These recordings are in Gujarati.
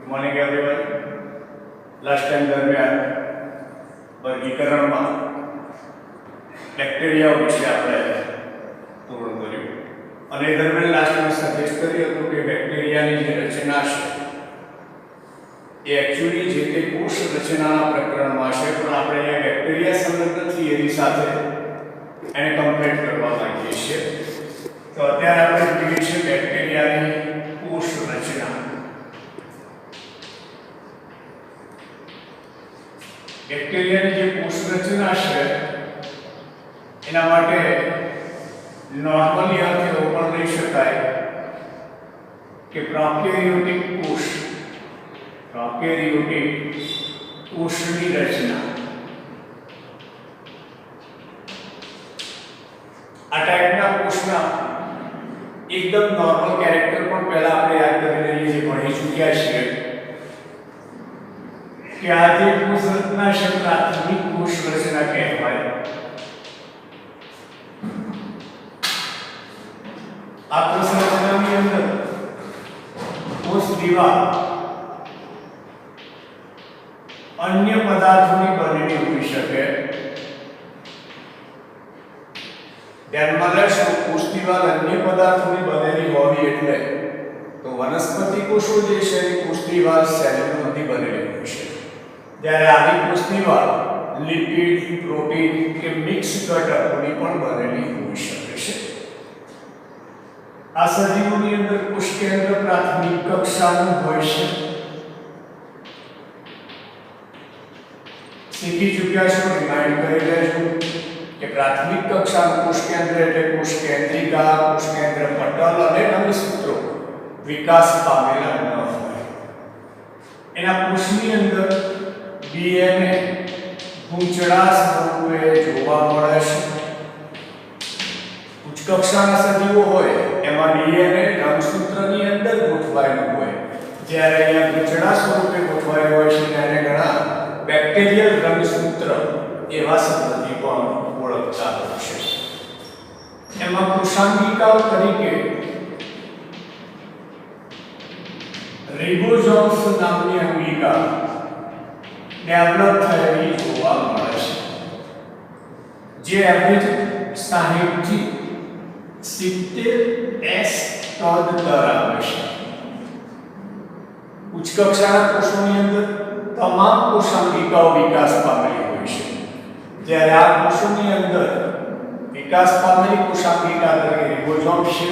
Morning everyone. लास्ट टाइम दरमियान वर्गीकरणમાં બેક્ટેરિયા વિશે આપણે પૂર્ણ કર્યું અને એ દરમિયાન લાસ્ટમાં સજેસ્ટ કર્યું હતું કે બેક્ટેરિયાની જે રચના છે એ એકચ્યુઅલી જે તે કોષ રચનાના પ્રકરણમાં છે, પણ આપણે અહીંયા બેક્ટેરિયા સંલગ્ન થિયરી સાથે એને કમ્પ્લીટ કરવા માંગીએ છીએ। તો અત્યારે આપણે જોઈએ છીએ બેક્ટેરિયાની કોષ રચના। બેક્ટેરિયાની જે કોષ રચના છે એના માટે નોર્મલી અર્થ એવો પણ લઈ શકાય કે પ્રોકેરિયોટિક કોષની રચના। આ ટાઈપના કોષના એકદમ નોર્મલ કેરેક્ટર પણ પહેલા આપણે યાદ કરી લઈએ, જે ભણી ચૂક્યા છીએ કે આ જે કોષ રચના છે પ્રાથમિક કોષ રચના કહેવાય। આ કોષ રચનાની અંદર કોષ દીવાલ અન્ય પદાર્થોની બનેલી હોઈ શકે। ધ્યાનમાં લેશો, કોષ દીવાલ અન્ય પદાર્થોની બનેલી હોવી એટલે તો વનસ્પતિ કોષો જે છે એ કોષ દીવાલ સેલ્યુલોઝની બનેલી હોય છે, જ્યારે આવી કોષ દીવાલ લિપિડ, પ્રોટીન કે મિક્સ ઘટકોની પણ બનેલી હોઈ શકે છે। આ સજીવોની અંદર કોષ કેન્દ્ર પ્રાથમિક કક્ષાનું હોય છે। શીખી ચૂક્યા છો, રિમાઇન્ડ કરી લેજો કે પ્રાથમિક કક્ષાનું કોષ કેન્દ્ર એટલે કોષ કેન્દ્રિકા, કોષ કેન્દ્ર પટલ અને રંગસૂત્રો વિકાસ પામેલા ન હોય। એના કોષની અંદર ડીએનએ ગૂંચળા સ્વરૂપે જોવા મળે છે। ઉચ્ચ કક્ષાના સજીવો હોય એમાં ડીએનએ રંગસૂત્રની અંદર ગોઠવાયેલું હોય, જ્યારે અહીંયા ગૂંચળા સ્વરૂપે ગોઠવાયેલું હોય છે ત્યારે ઘણા બેક્ટેરિયલ રંગસૂત્ર એવા શબ્દથી પણ ઓળખતા હોય છે। એમાં કોષાંગિકાઓ તરીકે રિબોઝોમ્સ નામની અંગિકા ડેવલપ થયેલી જોવા મળે છે, જે એવરેજ 60 થી 70 S કદ ધરાવે છે। ઉચ્ચ કક્ષાના કોષોની અંદર તમામ કોષાંગિકાઓ વિકાસ પામેલી હોય છે, જ્યારે આ કોષોની અંદર વિકાસ પામેલી કોષાંગિકા તરીકે રિબોઝોમ છે।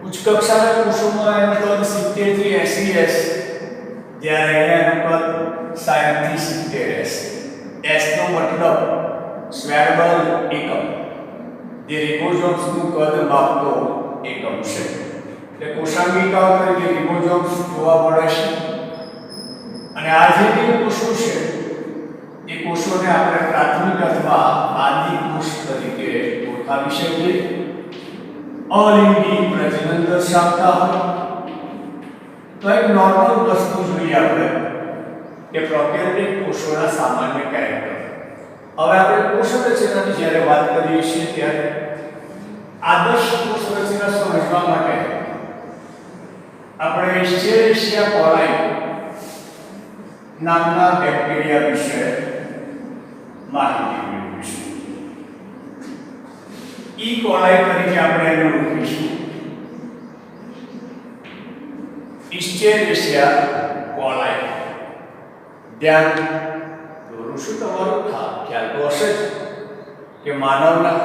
ઉચ્ચ કક્ષાના કોષોમાં એનું કદ 70 થી 80 S, જ્યારે એનું કદ 60 થી 70 S। S નો મતલબ સ્વેરેબલ એકમ, જે રિબોઝોમ્સનું કદ માપતો એકમ છે। એટલે કોષાંગિકાઓ તરીકે રિબોઝોમ્સ જોવા મળે છે। અને આ જે કોષો છે એ કોષોને આપણે પ્રાથમિક અથવા આદિ કોષ તરીકે ઓળખાવી શકીએ। અલિંગી પ્રજનન દર્શાવતા હોય તો એક નોર્મલ વસ્તુ જોઈએ આપણે કે પ્રોકેરિયોટિક કોષોના સામાન્ય કેરેક્ટર। હવે આપણે કોષ રચનાની જ્યારે વાત કરીએ છીએ ત્યારે આદર્શ કોષ રચના સમજવા માટે આપણે એસ્ચેરિશિયા કોલાઈ નામના બેક્ટેરિયા વિશે માહિતી મેળવીશું। ઈ કોલાઈ તરીકે આપણે એને ઓળખીશું, એસ્ચેરિશિયા કોલાઈ। ધ્યાન દોરું છું તમારું ખ્યાલ તો હશે જ કે માનવના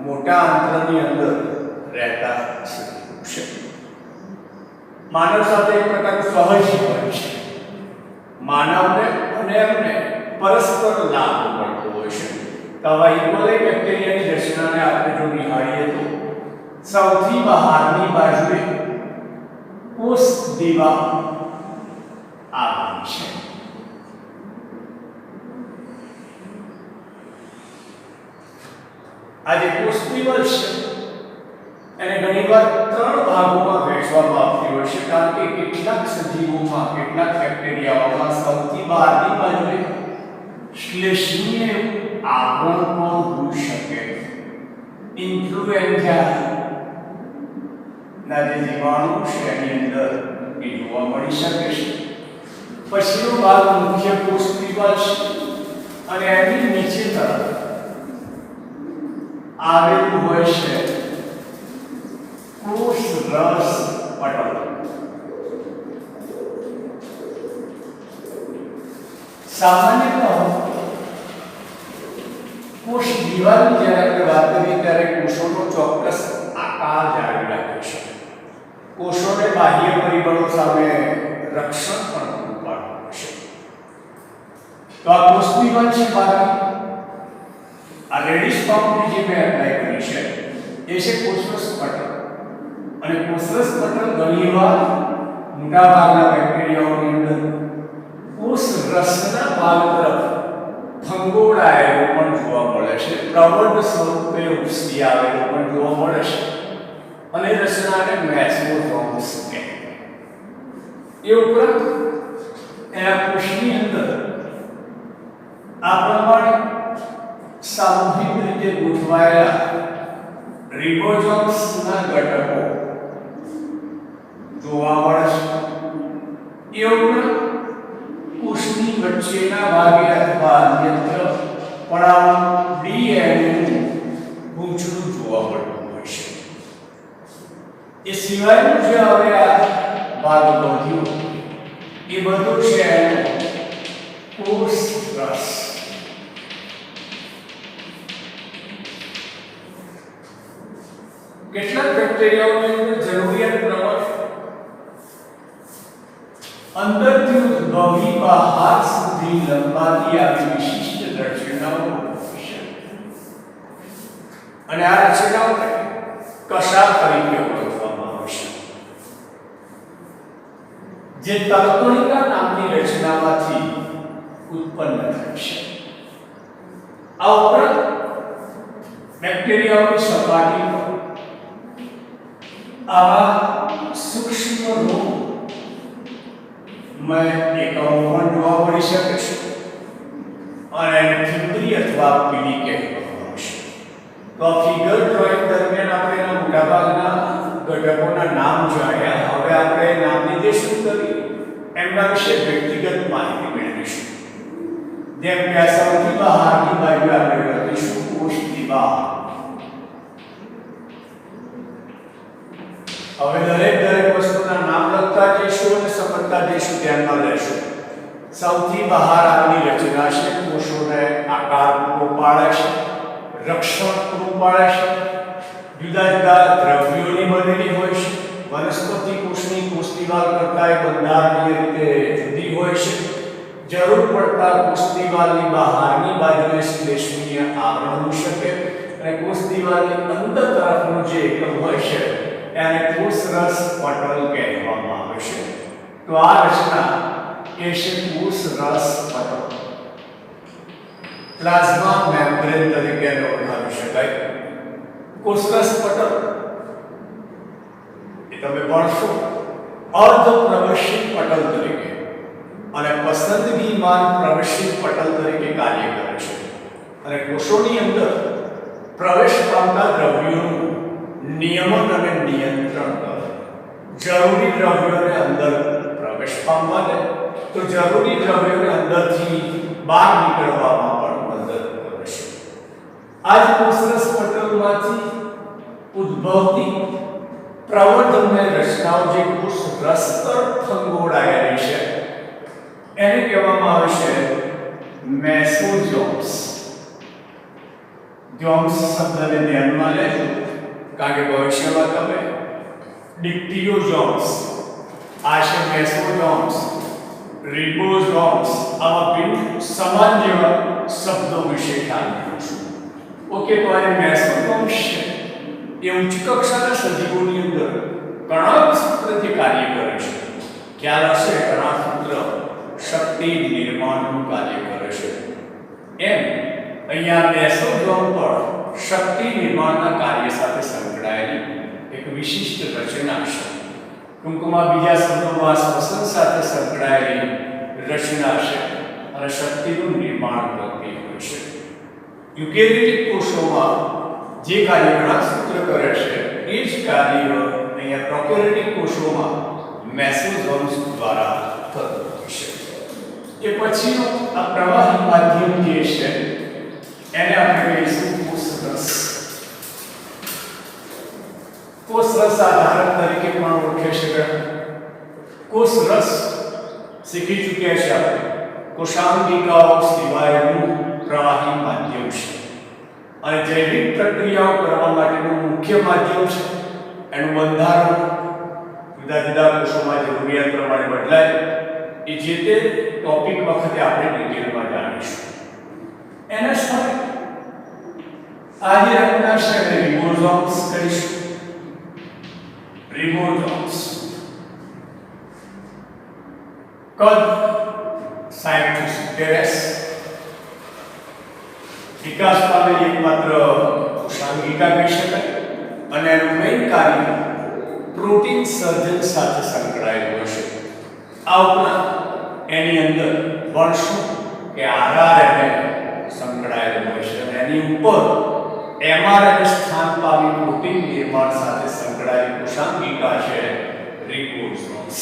મોટા આંતરની અંદર રહેતા છે। માનવ સાથે એક પ્રકારનું સહજ હોય છે, માનવને અને એમને પરસ્પર લાભ મળતો હોય છે। તો આવા ઇકોલાઈ બેક્ટેરિયાની રચનાને આપણે જો નિહાળીએ તો સૌથી બહારની બાજુએ કોષ દીવાલ આવેલી છે। આ જે કોષ દીવાલ છે એને ઘણીવાર 3 ભાગોમાં વહેંચવામાં આવતી હોય છે, કારણ કે કેટલાક સજીવોમાં, કેટલાક બેક્ટેરિયાઓમાં સૌથી બહારની બાજુએ શ્લેષણીય આવરણ પણ હોઈ શકે। ઇન્ફ્લુએન્ઝા ના જે જીવાણુ છે એની અંદર એ જોવા મળી શકે છે। પછીનો ભાગ મુખ્ય કોષ દિવાલ છે અને એની નીચે તરફ આવેલું હોય છે કોષ રસ પટલ. સામાન્યતઃ કોષ દિવાલની જ્યારે આપણે વાત કરીએ ત્યારે કોષોનો ચોક્કસ આકાર જાળવી રાખે છે. કોષોને બાહ્ય પરિબળો સામે રક્ષણ પણ પૂરું પાડવું છે. તો આ કોષ દિવાલ છે બાકી આ રેડિશ બાઉન્ડ્રી જે મેં એપ્લાય કરી છે એ છે કોષરસ પટલ. અને કોષરસ પટલ ઘણીવાર મોટાભાગના બેક્ટેરિયાઓની અંદર કોષ રસના ભાગ તરફ ફંગોળાયેલો પણ જોવા મળે છે. પ્રવર્ધ સ્વરૂપે ઉપસી આવેલો પણ જોવા મળે છે અને રચનાને મેસોઝોમ્સ કહેવાય. એ ઉપરાંત એના કોષની અંદર આ પ્રમાણે સામૂહિક રીતે ગોઠવાયેલા રિબોઝોમ્સના ઘટકો જોવા મળે છે. એ ઉપરાંત કોષની વચ્ચેના ભાગે અથવા અન્યત્ર પડાવ ડીએનએ ગૂંચળું જોવા મળતું હોય છે. એ સિવાયનું જે હવે આ ભાગ વધ્યો એ બધું છે કોષ રસ. કેટલાક બેક્ટેરિયાઓની અંદર જરૂરિયાત પ્રમાણે અંદરથી ઉદ્ભવી બહાર સુધી લંબાતી આવી વિશિષ્ટ રચનાઓ છે અને આ રચનાઓને કશાર તરીકે ઓળખવામાં આવે છે, જે તંત્રિકા નામની રચનામાંથી ઉત્પન્ન થાય છે. આ ઉપરાંત બેક્ટેરિયાઓની સપાટી પર આવા સૂક્ષ્મ રોગ એકમો પણ જોવા મળી શકે છે અને થિમરી અથવા પીડી કહેવામાં આવે છે. તો આ ફિગર ડ્રોઈંગ દરમિયાન આપણે એના મોટાભાગના ઘટકોના નામ જાણ્યા. હવે આપણે નામ નિર્દેશન કરી એમના વિશે વ્યક્તિગત માહિતી મેળવીશું. જેમ કે આ સૌથી બહારની બાજુ આપણે લખીશું કોષની બહાર. હવે દરેક વસ્તુના નામ લખતા જઈશું અને સમજતા જઈશું, ધ્યાનમાં લેશું. સૌથી બહાર આવેલી રચના છે કોષોને આકાર પૂરો પાડે છે, રક્ષણ પૂરું પાડે છે, જુદા જુદા દ્રવ્યોની બનેલી હોય છે. વનસ્પતિ કોષની કોષ દિવાલ કરતાં બંધારણીય રીતે જુદી હોય છે. જરૂર પડતા કોષ દિવાલની બહારની બાજુએ શ્લેષ્મીય આવરણ હોઈ શકે અને કોષ દિવાલની અંદર તરફનું જે એકમ હોય છે એને કોષરસ પટલ કહેવામાં આવે છે. તો આ રચના એ છે કોષરસ પટલ. પ્લાઝ્મા મેમ્બ્રેન તરીકે ઓળખાવી શકાય. કોષરસ પટલ એ તમે ભણશો અર્ધ પ્રવેશિત પટલ તરીકે અને પસંદગીમાન પ્રવેશિત પટલ તરીકે કાર્ય કરે છે અને કોષોની અંદર પ્રવેશ પામતા દ્રવ્યોનું નિયમન અને નિયંત્રણ કરે. જરૂરી દ્રવ્યોને અંદર પ્રવેશ પામવા દે તો જરૂરી દ્રવ્યોને અંદરથી બહાર નીકળવામાં પણ મદદ કરે છે. આ જ કોષરસ પટલમાંથી ઉદ્ભવતી પ્રવર્ધનની રચનાઓ જે કોષ રસ પર ફંગોળાયેલી છે એને કહેવામાં આવે છે મેસોઝોમ્સ. ઝોમ્સ શબ્દને ધ્યાનમાં લેજો કારણ કે ભવિષ્યમાં તમે ડિક્ટિયોઝોમ્સ, આ છે મેસોઝોમ્સ, રિબોઝોમ્સ આવા ભિન્ન સમાન જેવા શબ્દો વિશે ખ્યાલ રાખજો. ઓકે, તો આ મેસોઝોમ્સ છે એ ઉચ્ચ કક્ષાના સજીવોની અંદર કણાભ સૂત્રથી કાર્ય કરે છે. ખ્યાલ હશે કણાભ સૂત્ર શક્તિ નિર્માણનું કાર્ય કરે છે. એમ અહીંયા મેસોઝોમ પર શક્તિ નિર્માણના કાર્ય સાથે સંકળાયેલી એક વિશિષ્ટ રચના છે. ટૂંકમાં બીજા શબ્દોમાં શ્વસન સાથે સંકળાયેલી રચના છે અને શક્તિનું નિર્માણ કરતી હોય છે. યુકેરિયોટિક કોષોમાં જે કાર્ય કણાભસૂત્ર કરે છે એ જ કાર્ય અહીંયા પ્રોકેરિયોટિક કોષોમાં મેસોઝોમ્સ દ્વારા થતું હોય છે. એ પછીનું આ પ્રવાહી માધ્યમ જે છે એને આપણે કહીશું કોષરસ. કોષરસ આધારક તરીકે પણ ઓળખે છે. કોષરસ શીખી ચૂક્યા છે આપણે. કોષાંગિકાઓ સિવાયનું પ્રવાહી માધ્યમ છે અને જૈવિક પ્રક્રિયાઓ કરવા માટેનું મુખ્ય માધ્યમ છે. એનું બંધારણ જુદા જુદા કોષોમાં જરૂરિયાત પ્રમાણે બદલાય. એ જે તે ટોપિક વખતે આપણે ડિટેલમાં જાણીશું. એના સાથે આજે આપણા છે રિબોઝોમ્સ કરીશું. રિબોઝોમ્સ કદ 60 થી 70 વિકાસ પામેલી એકમાત્ર કોષાંગિકા કહી શકાય અને એનું મેઇન કાર્ય પ્રોટીન સર્જન સાથે સંકળાયેલું હશે. આ ઉપરાંત એની અંદર વણશું કે આરઆરએનએ સંકળાયેલું હશે અને એની ઉપર એમઆરએનએ સ્થાન પામી પ્રોટીન નિર્માણ સાથે સંકળાયેલી કોષાંગિકા છે રિબોઝોમ્સ.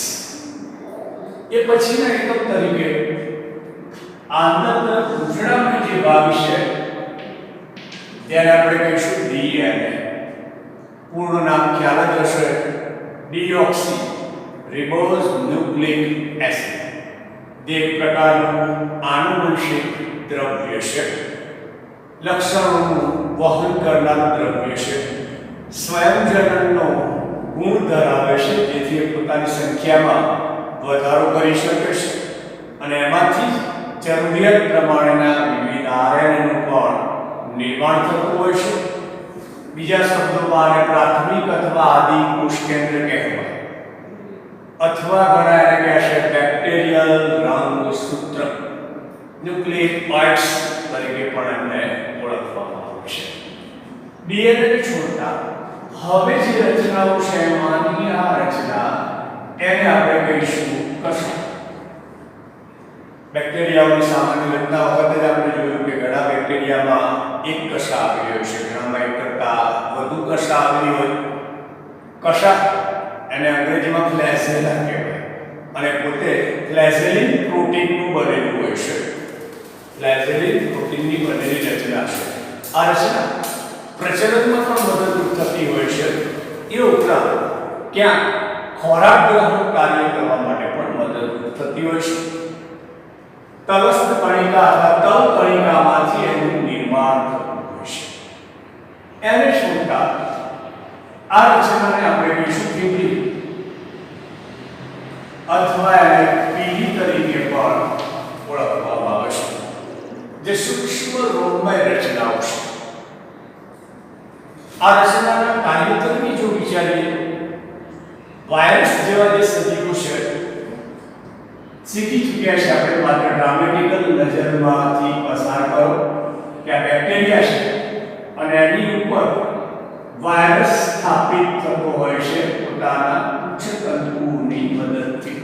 એ પછીના એકમ તરીકે આંતર પૂંછડાનો જે ભાગ છે તેને આપણે કહીશું ડીએનએ. પૂર્ણ નામ ખ્યાલ જ હશે, ડીઓક્સી રિબોઝ ન્યુક્લિક એસિડ. તે એક પ્રકારનું આનુવંશિક દ્રવ્ય છે. લક્ષણોનું વહન કરનાર દ્રવ્ય છે. સ્વયંજનનનો ગુણ ધરાવે છે, જેથી પોતાની સંખ્યામાં વધારો કરી શકે છે અને એમાંથી જરૂરિયાત પ્રમાણેના વિવિધ આરએનએનું પણ નિર્માણ થતું હોય છે. બીજા શબ્દોમાં આને પ્રાથમિક અથવા આદિ કોષ કેન્દ્ર કહેવાય અથવા ઘણા એને કહેશે બેક્ટેરિયલ રંગસૂત્ર ન્યુક્લિયોઇડ્સ તરીકે પણ એમને ઓળખવામાં આવે છે. ડીએનએ છોડતા હવે જે રચનાઓ છે એમાંની આ રચના એને આપણે કહીશું કશા. બેક્ટેરિયાઓની સામાન્ય રચના વખતે જ આપણે જોયું કે ઘણા બેક્ટેરિયામાં એક કશા આવેલી હોય છે, ઘણામાં એક કરતાં વધુ કશા આવેલી હોય. કશા એને અંગ્રેજીમાં ફ્લેજેલા કહેવાય અને પોતે ફ્લેજેલિન પ્રોટીનનું બનેલું હોય છે. ફ્લેજેલિન પ્રોટીનની બનેલી રચના છે. આ રચના પ્રચલનમાં પણ મદદરૂપ થતી હોય છે. એ ઉપરાંત ક્યાંક ખોરાક ગ્રહણ કાર્ય કરવા માટે પણ મદદરૂપ થતી હોય છે. તલસ્થ કણિકા અથવા તલ કણિકામાંથી એનું નિર્માણ થતું હોય છે. એને છોડતા આ રચનાને આપણે કહીશું ફિબ્રિલ અથવા એને પીલી તરીકે પણ ઓળખવામાં આવે છે, જે સૂક્ષ્મ રોગમય રચનાઓ છે. આ રચનાના કાર્ય તરીકે જો વિચારીએ, વાયરસ જેવા જે સજીવો છે શીખી ચૂક્યા છે આપણે, માત્ર ગ્રામેટિકલ નજરમાંથી પસાર કરો કે આ બેક્ટેરિયા છે અને એની ઉપર વાયરસ સ્થાપિત થતો હોય છે પોતાના ઉચ્ચતંતુઓની મદદથી.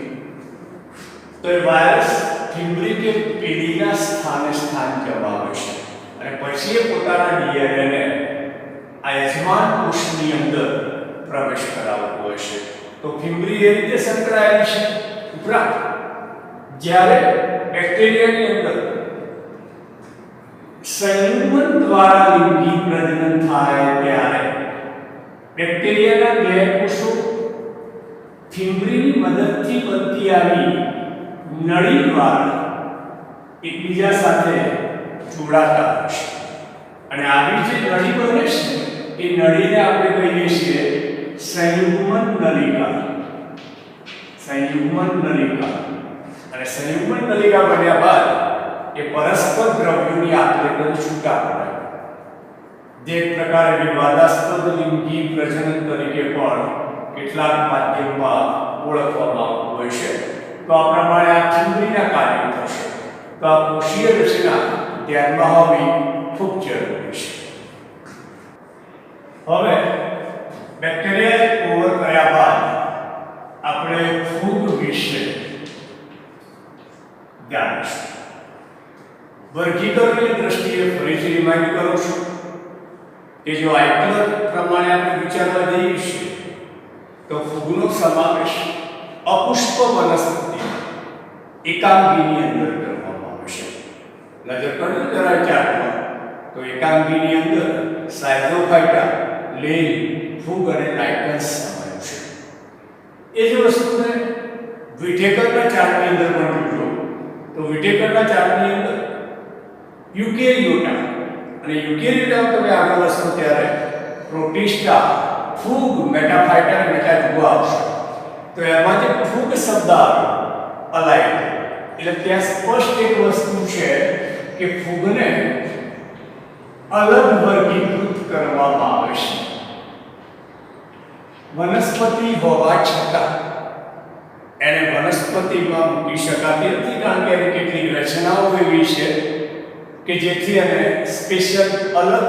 તો એ વાયરસ ફિબ્રિલ કે પીળીના સ્થાને સ્થાન જમાવે છે અને પછી એ પોતાના ડીએનએને આ યજમાન કોષની અંદર પ્રવેશ કરાવતો હોય છે. તો ફિબ્રિલ એ રીતે સંકળાયેલી છે. ઉપરાંત જ્યારે બેક્ટેરિયાની અંદર સંયુગ્મન દ્વારા લિંગી પ્રજનન થાય ત્યારે બેક્ટેરિયાના બે કોષો ફિબ્રિલની મદદથી બનતી આવી નળી દ્વારા એકબીજા સાથે જોડાતા હોય છે અને આવી જે નળી બને છે એ નળીને આપણે કહીએ છીએ સંયુગ્મન નલિકા. સંયુગ્મન નલિકા. અને સંયુગ્મન નલિકા બન્યા બાદ એ પરસ્પર દ્રવ્યોની આપ-લે કરી છૂટા પડે, જે એક પ્રકારે વિવાદાસ્પદ લિંગી પ્રજનન તરીકે પણ કેટલાક માધ્યમમાં ઓળખવામાં આવતું હોય છે. તો આ પ્રમાણે આ ફિબ્રિલના કાર્યો થશે. તો આ કોષીય રચના ધ્યાનમાં હોવી ખૂબ જરૂરી છે. હવે બેક્ટેરિયા ઓવર કર્યા બાદ આપણે ફૂગ વિશે જાણીશું. વર્ગીકરણની દ્રષ્ટિએ ફરીથી રિમાઇન્ડ કરું છું કે જો આઇકલર પ્રમાણે આપણે વિચારવા જઈએ છીએ તો ફૂગનો સમાવેશ અપુષ્પ વનસ્પતિ એકાંગીની અંદર કરવામાં આવે છે. નજર કરજો જરા ચાર્ટમાં તો એકાંગીની અંદર સાયઝોફાઇટા, લીલ, ફૂગ અને લાઇકન્સ સમાયેલ છે. એ જ વસ્તુને વિટેકરના ચાર્ટની અંદર પણ જોજો તો વિટેકરના ચાર્ટની અંદર યુકેરિયોટા અને યુકેરિયોટા તમે આગળ વસ્તુ ત્યારે પ્રોટિસ્ટા, ફૂગ, મેટાફાઇટા અને મેટાજુઆ આવશે. તો એમાં જે ફૂગ શબ્દ આવે અલાઇન એટલે ત્યાં સ્પષ્ટ એક વસ્તુ છે કે ફૂગને અલગ વર્ગીકૃત કરવામાં આવે છે. વનસ્પતિ હોવા છતાં એને વનસ્પતિમાં મૂકી શકાતી નથી કારણ કે એની કેટલીક રચનાઓ એવી છે કે જેથી એને સ્પેશિયલ અલગ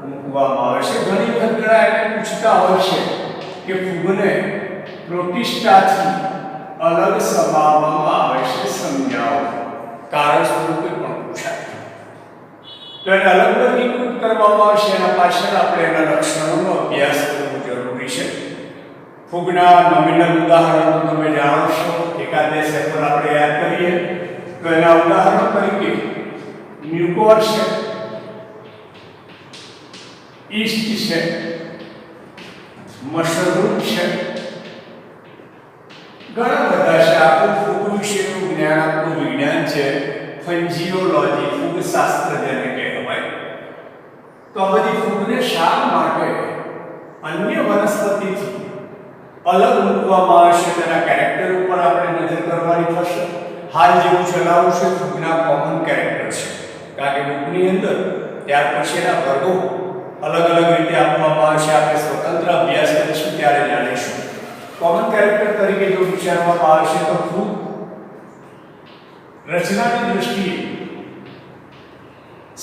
મૂકવામાં આવે છે. ઘણી વખત ઘણા એને પૂછતા હોય છે કે ફૂગને પ્રોટિસ્ટાથી અલગ સમાવવામાં આવે છે, સમજાવો. કારણ સ્વરૂપે પણ પૂછાય. તો એને અલગ વર્ગીકૃત કરવામાં આવશે. એના પાછળ આપણે એના લક્ષણોનો અભ્યાસ કરવો જરૂરી છે. ફૂગના નોમિનલ ઉદાહરણો તમે જાણો છો. એકાદ બે સેમ્પલ આપણે યાદ કરીએ તો એના ઉદાહરણો તરીકે મ્યુકોર છે, ઈસ્ટ છે, મશરૂમ છે, ઘણા બધા છે. આપણું ફૂગ વિશેનું જ્ઞાન, આપણું વિજ્ઞાન છે ફંજીઓલોજી, ફૂગશાસ્ત્ર જેને કહેવાય. તો આ બધી ફૂગને શા માટે અન્ય વનસ્પતિથી અલગ મૂકવામાં આવે છે તેના કેરેક્ટર ઉપર આપણે નજર કરવાની થશે. હાલ જેવું ચલાવવું છે ફૂગના કોમન કેરેક્ટર છે કારણ કે બુકની અંદર ત્યાર પછીના વર્ગો અલગ અલગ રીતે આપવામાં આવે છે. આપણે સ્વતંત્ર અભ્યાસ કરીશું ત્યારે જાણીશું. કોમન કેરેક્ટર તરીકે જો વિચારવામાં આવે છે તો ફૂગ રચનાની દૃષ્ટિએ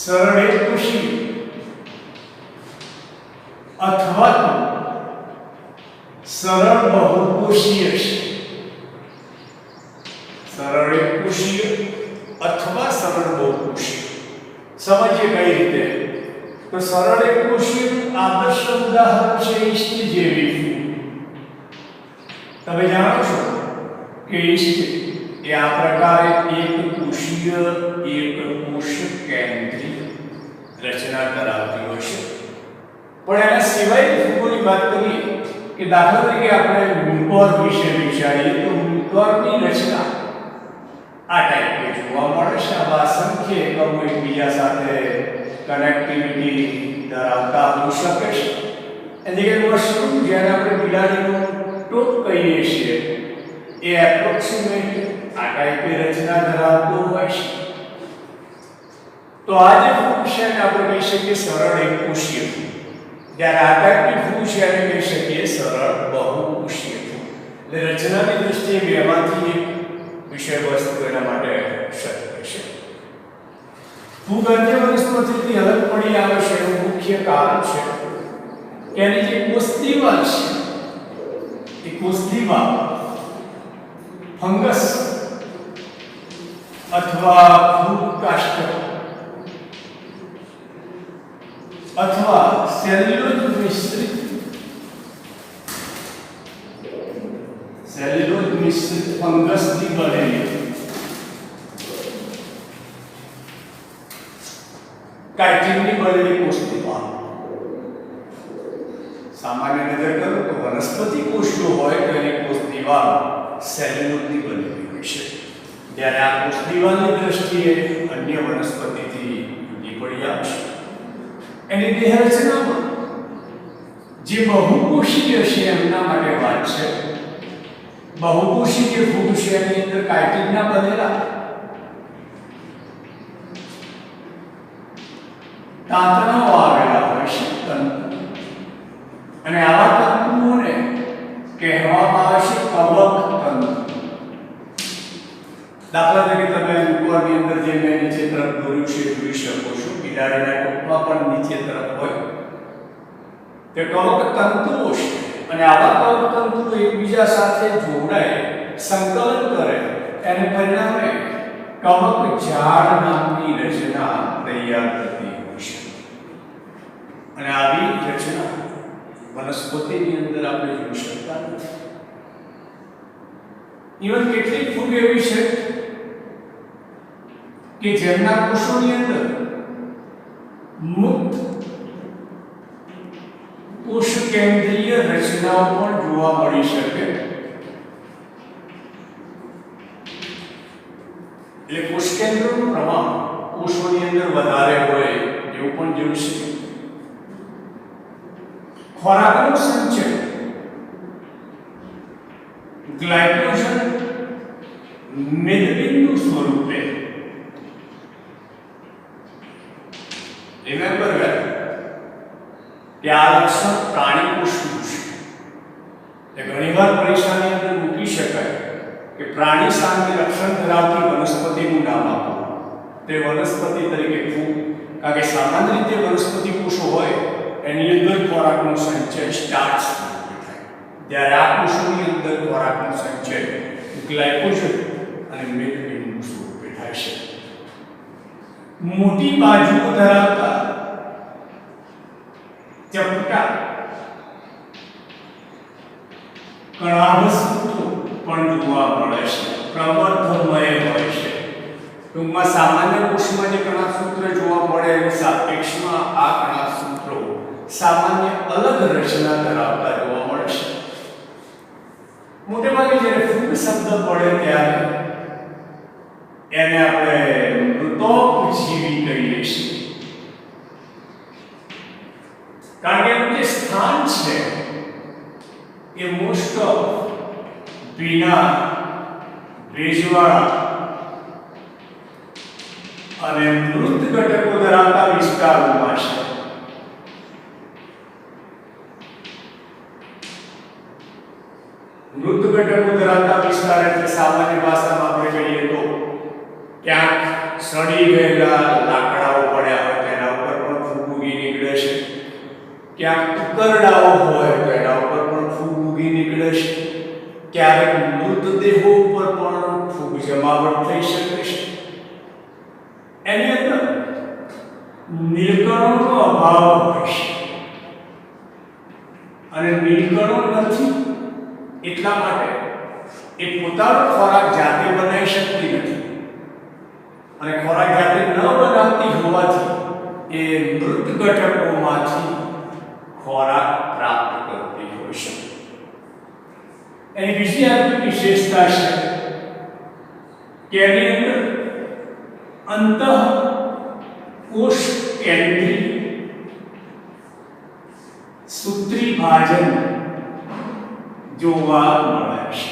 સરળ એકકોષી અથવા તો સરળ બહુકોષીય છે. સરળ એકકોષીય અથવા સરળ બહુકોષીય. સમજીએ કઈ રીતે તો સરળ એકકોષીયનું આદર્શ ઉદાહરણ છે ઈસ્ટ જેવી ફૂગ. તમે જાણો છો કે ઈસ્ટ એ આ પ્રકારે એક કોષીય એક કોષ કેન્દ્રી રચના ધરાવતી હોય છે. પણ એના સિવાય ફૂગોની વાત કરીએ કે દાખલા તરીકે આપણે મ્યુકોર વિશે વિચારીએ તો મ્યુકોરની રચના આ ટાઈપની જોવા મળે છે. આવા અસંખ્ય એકમો એકબીજા સાથે કનેક્ટિવિટી ધરાવતા હોઈ શકે છે. એની કે મશરૂમ જેને આપણે બિલાડીનું ટોપ કહીએ છીએ એ એપ્રોક્સિમેટ આ ટાઈપની રચના ધરાવતો હોય છે. તો આ જે ફૂગ છે એને આપણે કહી શકીએ સરળ એકકોષીય ફૂગ. જ્યારે આ ટાઈપની ફૂગ છે એને કહી શકીએ સરળ બહુકોષીય ફૂગ. એટલે રચનાની દૃષ્ટિએ બેમાંથી એક વિષય વસ્તુ એના માટે શક્ય છે. ફૂગ અન્ય વનસ્પતિથી અલગ પડી આવે છે એનું મુખ્ય કારણ છે કે એની જે કોષ દિવાલ છે એ કોષ દિવાલ ફંગસ અથવા ફૂગ કાષ્ઠ અથવા સેલ્યુલોઝ મિશ્રિત ફંગસથી બનેલી કાઇટિનની બનેલી કોષ દિવાલ. સામાન્ય નજર કરો તો વનસ્પતિ કોષ જો હોય તો એની કોષ દિવાલ સેલ્યુલોઝની બનેલી હોય છે. જ્યારે આ કોષ દિવાલની દ્રષ્ટિએ અન્ય વનસ્પતિથી જુદી પડી આવશે. એની દેહ રચનામાં જે બહુકોષીય છે એમના માટે વાત છે. બહુકોષી જે ફૂગ છે એની અંદર કાઇટિનના બનેલા તાંતણાઓ આવેલા હોય છે, તંતુ. અને આવા તંતુઓને કહેવામાં આવે છે કવક તંતુ. દાખલા તરીકે તમે મ્યુકોરની અંદર જે મેં નીચે તરફ દોર્યું છે જોઈ શકો છો. બિલાડીના ટોપમાં પણ નીચે તરફ હોય તે કવક તંતુઓ છે. અને આવા કવક તંતુઓ એકબીજા સાથે જોડાય, સંકલન કરે, એને પરિણામે કવક ઝાડ નામની રચના તૈયાર થતી હોય છે. અને આવી રચના વનસ્પતિની અંદર આપણે જોઈ શકતા નથી. ઇવન કેટલીક ફૂગ એવી છે કે જેમના કોષોની અંદર મુક્ત કોષ કેન્દ્રીય રચનાઓ પણ જોવા મળી શકે. એટલે કોષ કેન્દ્રનું પ્રમાણ કોષોની અંદર વધારે હોય એવું પણ જોયું છે. ખોરાકનું સંચય ગ્લાયકોજન મેદબિંદુ સ્વરૂપે, રિમેમ્બર વેલ કે આ લક્ષણ પ્રાણી કોષનું છે. એ ઘણીવાર પરીક્ષાની અંદર મૂકી શકાય કે પ્રાણી સામે લક્ષણ ધરાવતી વનસ્પતિનું નામ આપો. તે વનસ્પતિ તરીકે ફૂગ, કારણ કે સામાન્ય રીતે વનસ્પતિ કોષો હોય એની અંદર ખોરાકનો સંચય સ્ટાર્ચ સ્વરૂપે થાય, જ્યારે આ કોષોની અંદર ખોરાકનો સંચય ગ્લાયકોજન અને મેદબિંદુ સ્વરૂપે થાય છે. મોટી બાજુઓ ધરાવતા ચપટા કણાભસ્ત્રો પણ જોવા મળે છે, પ્રવર્ધમય હોય છે. ટૂંકમાં સામાન્ય કોષમાં જે કણાસૂત્ર જોવા મળે એની સાપેક્ષમાં આ કણાસૂત્રો સામાન્ય અલગ રચના ધરાવતા જોવા મળે છે. મોટે ભાગે જ્યારે ફૂગ શબ્દ પડે ત્યારે એને આપણે મૃતોપજીવી કહીએ છીએ, કારણ કે એનું જે સ્થાન છે એ મોસ્ટ ઓફ ભીના, ભેજવાળા અને મૃત ઘટકો ધરાવતા વિસ્તારોમાં છે. મૃત ઘટકો ધરાવતા વિસ્તાર એટલે સામાન્ય ભાષામાં આપણે કહીએ તો ક્યાંક સડી ગયેલા લાકડાઓ પડ્યા હોય તેના ઉપર પણ ફૂગ ઉગી નીકળે છે, ક્યાંક ઉકરડાઓ હોય તો એના ઉપર પણ ફૂગ ઉગી નીકળે છે, ક્યારેક મૃતદેહો ઉપર પણ ફૂગ જમાવટ થઈ શકે છે. એની અંદર નીલકણોનો અભાવ હોય છે, અને નીલકણો નથી એટલા માટે એ પોતાનો ખોરાક જાતે બનાવી શકતી નથી, અને ખોરાક જાતે ન બનાવતી હોવાથી એ મૃત ઘટકોમાંથી ખોરાક પ્રાપ્ત કરતી હોય છે. એની બીજી આગળ વિશેષતા છે કે એની અંદર અંતઃકોષ કેન્દ્રી સૂત્રી ભાજન જોવા મળે છે.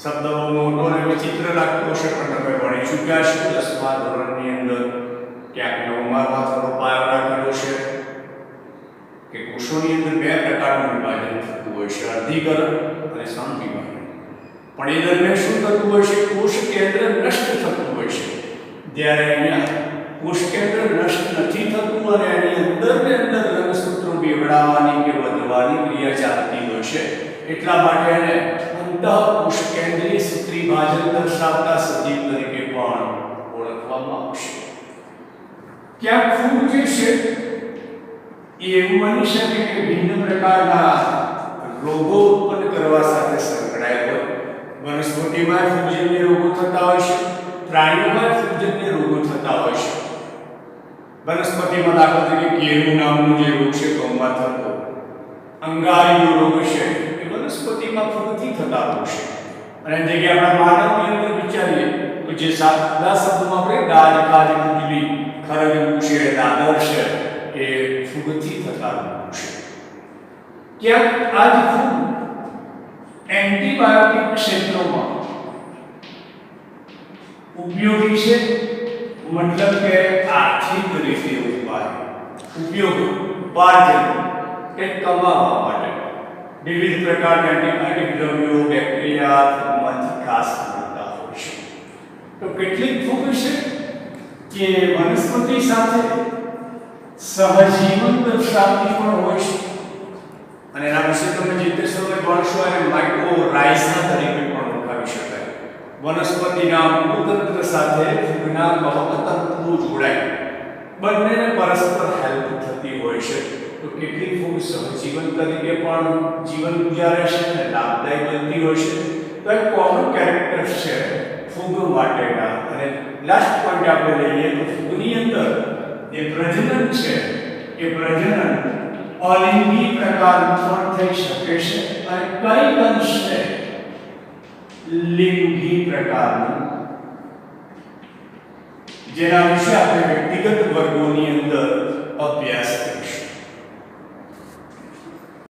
શબ્દ બહુ મોટો અને વિચિત્ર લાગતો હશે, પણ તમે ભણી ચૂક્યા છો 10મા ધોરણની અંદર, ક્યાંક 9મામાં થોડો પાયો રાખેલો છે કે કોષોની અંદર બે પ્રકારનું વિભાજન થતું હોય છે, અર્ધીકરણ અને સંવિભાજન. પણ એ દરમિયાન શું થતું હોય છે? કોષ કેન્દ્ર નષ્ટ થતું હોય છે, જ્યારે અહીંયા કોષ કેન્દ્ર નષ્ટ નથી થતું અને એની અંદર ને અંદર રંગસૂત્રો બેવડાવવાની કે વધવાની ક્રિયા ચાલતી હોય છે. એટલા માટે એને અંતઃકોષ કેન્દ્રીય સૂત્રી ભાજન દર્શાવતા સજીવ તરીકે પણ ઓળખવામાં આવશે. ક્યાંક ફૂગ જે છે એ એવું બની શકે કે ભિન્ન પ્રકારના રોગો ઉત્પન્ન કરવા સાથે સંકળાયેલ હોય. વનસ્પતિમાં ફૂગજન્ય રોગો થતા હોય છે, પ્રાણીઓમાં ફૂગજન્ય રોગો થતા હોય છે. વનસ્પતિમાં દાખલા તરીકે કેરું નામનો જે રોગ છે ઘઉંમાં થતો, અંગારીનો રોગ છે એ વનસ્પતિમાં ફૂગથી થતા રોગ છે. અને જગ્યાએ આપણા માનવની અંદર વિચારીએ તો જે સાદા શબ્દમાં આપણે ગાજ, કાજ, કુંડલી, ખરજવું છે, દાદર છે, એ ફૂગથી થતા રોગ છે. ક્યાંક આ જ ફૂગ એન્ટીબાયોટિક ક્ષેત્રોમાં ઉપયોગી છે, મતલબ કે આર્થિક રીતે ઉપયોગ ઉપાર્જન કે કમાવા માટે વિવિધ પ્રકારના એન્ટીબાયોટિક દ્રવ્યો બેક્ટેરિયા ફૂગમાંથી ખાસ મળતા હોય છે. તો કેટલીક ફૂગ છે કે વનસ્પતિ સાથે સહજીવન દર્શાવતી પણ હોય છે, અને એના વિશે તમે જે તે સમય ભણશો એને માઇકોરાઇઝા તરીકે પણ ઓળખાવી શકાય. વનસ્પતિના મૂળતંત્ર સાથે ફૂગના કવકતંતુઓ જોડાય, બંનેને પરસ્પર હેલ્પ થતી હોય છે. તો કેટલીક ફૂગ સહજીવન તરીકે પણ જીવન ગુજારે છે અને લાભદાયી બનતી હોય છે. તો એક કોમન કેરેક્ટર છે ફૂગ માટેના. અને લાસ્ટ પોઈન્ટ આપણે લઈએ તો ફૂગની અંદર જે પ્રજનન છે એ પ્રજનન અલિંગી પ્રકારનું પણ થઈ શકે છે અને કઈ અંશે લિંગી પ્રકારનું, જેના વિશે આપણે વ્યક્તિગત વર્ગોની અંદર અભ્યાસ કરીશું.